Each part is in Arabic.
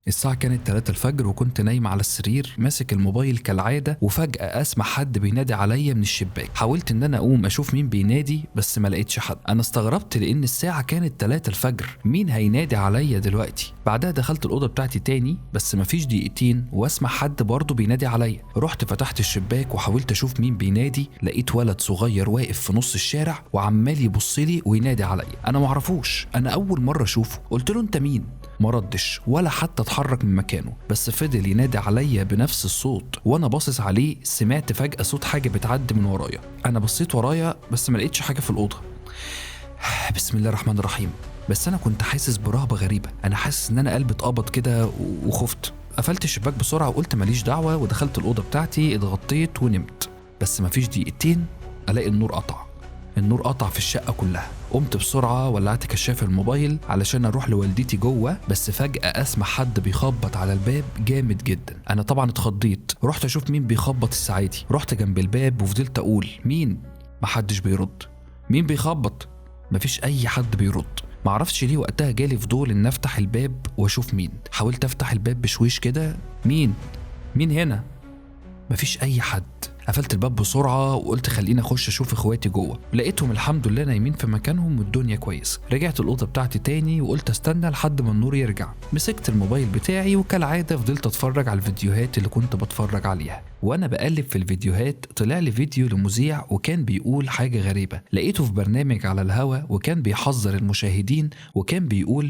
الساعة كانت 3 الفجر وكنت نايم على السرير ماسك الموبايل كالعادة، وفجأة أسمع حد بينادي عليا من الشباك. حاولت إن أنا أقوم أشوف مين بينادي بس ما لقيتش حد. أنا استغربت لأن الساعة كانت 3 الفجر، مين هينادي عليا دلوقتي؟ بعدها دخلت الأوضة بتاعتي تاني بس مفيش دقيقتين وأسمع حد برضه بينادي عليا. رحت فتحت الشباك وحاولت أشوف مين بينادي، لقيت ولد صغير واقف في نص الشارع وعمال يبصلي وينادي عليا. أنا معرفوش، أنا أول مرة أشوفه. قلت له أنت مين؟ ما ردش ولا حتى اتحرك من مكانه، بس فضل ينادي عليا بنفس الصوت. وانا باصص عليه سمعت فجأة صوت حاجة بتعدي من ورايا. انا بصيت ورايا بس ما لقيتش حاجة في الأوضة. بسم الله الرحمن الرحيم. بس انا كنت حاسس برهبة غريبة، انا حاسس ان انا قلبي اتقبض كده وخفت. قفلت الشباك بسرعة وقلت ماليش دعوة، ودخلت الأوضة بتاعتي اتغطيت ونمت. بس مفيش دقيقتين الاقي النور قطع. النور قطع في الشقة كلها. قمت بسرعة ولعت كشاف الموبايل علشان اروح لوالدتي جوه، بس فجأة اسمع حد بيخبط على الباب جامد جدا. انا طبعا اتخضيت، رحت اشوف مين بيخبط الساعة دي. رحت جنب الباب وفضلت اقول مين؟ محدش بيرد. مين بيخبط؟ مفيش اي حد بيرد. معرفش ليه وقتها جالي فضول ان افتح الباب واشوف مين. حاولت افتح الباب بشويش كده، مين هنا؟ مفيش اي حد. قفلت الباب بسرعة وقلت خليني اخش اشوف اخواتي جوه. لقيتهم الحمد لله نايمين في مكانهم والدنيا كويسة. رجعت الأوضة بتاعتي تاني وقلت استنى لحد ما النور يرجع. مسكت الموبايل بتاعي وكالعادة فضلت اتفرج على الفيديوهات اللي كنت بتفرج عليها. وانا بقلب في الفيديوهات طلع لي فيديو لمذيع وكان بيقول حاجة غريبة. لقيته في برنامج على الهوا وكان بيحذر المشاهدين وكان بيقول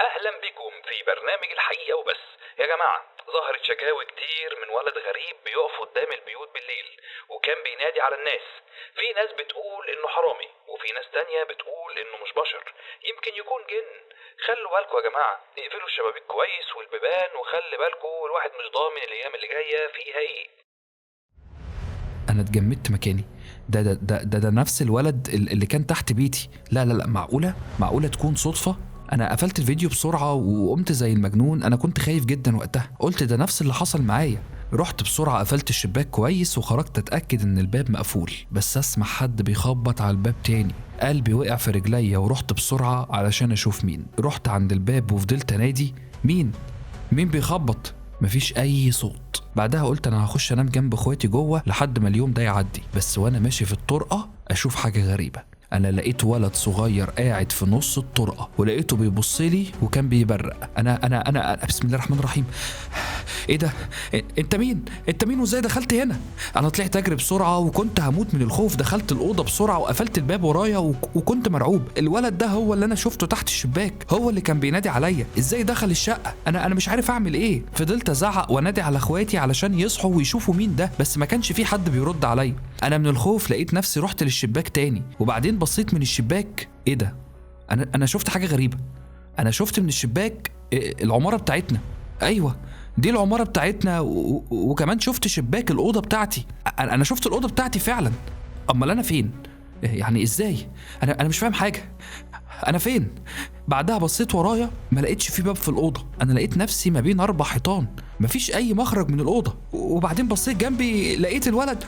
أهلا بكم في برنامج الحقيقة وبس. يا جماعة، ظهرت شكاوي كتير من ولد غريب بيقف قدام البيوت بالليل وكان بينادي على الناس. في ناس بتقول إنه حرامي وفي ناس تانية بتقول إنه مش بشر، يمكن يكون جن. خلوا بالكم يا جماعة، اقفلوا الشبابيك كويس والبيبان، وخلي بالكم الواحد مش ضامن الأيام اللي جاية فيها إيه. انا اتجمدت مكاني. ده نفس الولد اللي كان تحت بيتي. لا معقولة تكون صدفة؟ انا قفلت الفيديو بسرعة وقمت زي المجنون. انا كنت خايف جدا وقتها، قلت ده نفس اللي حصل معايا. رحت بسرعة قفلت الشباك كويس وخرجت اتأكد ان الباب مقفول، بس اسمع حد بيخبط على الباب تاني. قلبي وقع في رجليا ورحت بسرعة علشان اشوف مين. رحت عند الباب وفضلت انادي مين بيخبط؟ مفيش اي صوت. بعدها قلت انا هخش انام جنب اخواتي جوه لحد ما اليوم ده يعدي. بس وانا ماشي في الطرقة اشوف حاجة غريبة. انا لقيت ولد صغير قاعد في نص الطرقة ولقيته بيبص لي وكان بيبرق. انا بسم الله الرحمن الرحيم. ايه ده؟ انت مين وازاي دخلت هنا؟ انا طلعت اجري بسرعة وكنت هموت من الخوف. دخلت الأوضة بسرعة وقفلت الباب ورايا وكنت مرعوب. الولد ده هو اللي انا شفته تحت الشباك، هو اللي كان بينادي عليا. ازاي دخل الشقة؟ انا مش عارف اعمل ايه. فضلت ازعق وانادي على اخواتي علشان يصحوا ويشوفوا مين ده، بس ما كانش في حد بيرد عليا. انا من الخوف لقيت نفسي رحت للشباك تاني، وبعدين بصيت من الشباك. ايه ده؟ انا شفت حاجة غريبة. انا شفت من الشباك العمارة بتاعتنا. ايوه، دي العمارة بتاعتنا وكمان شفت شباك الأوضة بتاعتي. أنا شفت الأوضة بتاعتي فعلا. أمال أنا فين؟ يعني إزاي؟ أنا مش فاهم حاجة. أنا فين؟ بعدها بصيت ورايا ما لقيتش في باب في الأوضة. أنا لقيت نفسي ما بين 4 حيطان، مفيش أي مخرج من الأوضة. وبعدين بصيت جنبي لقيت الولد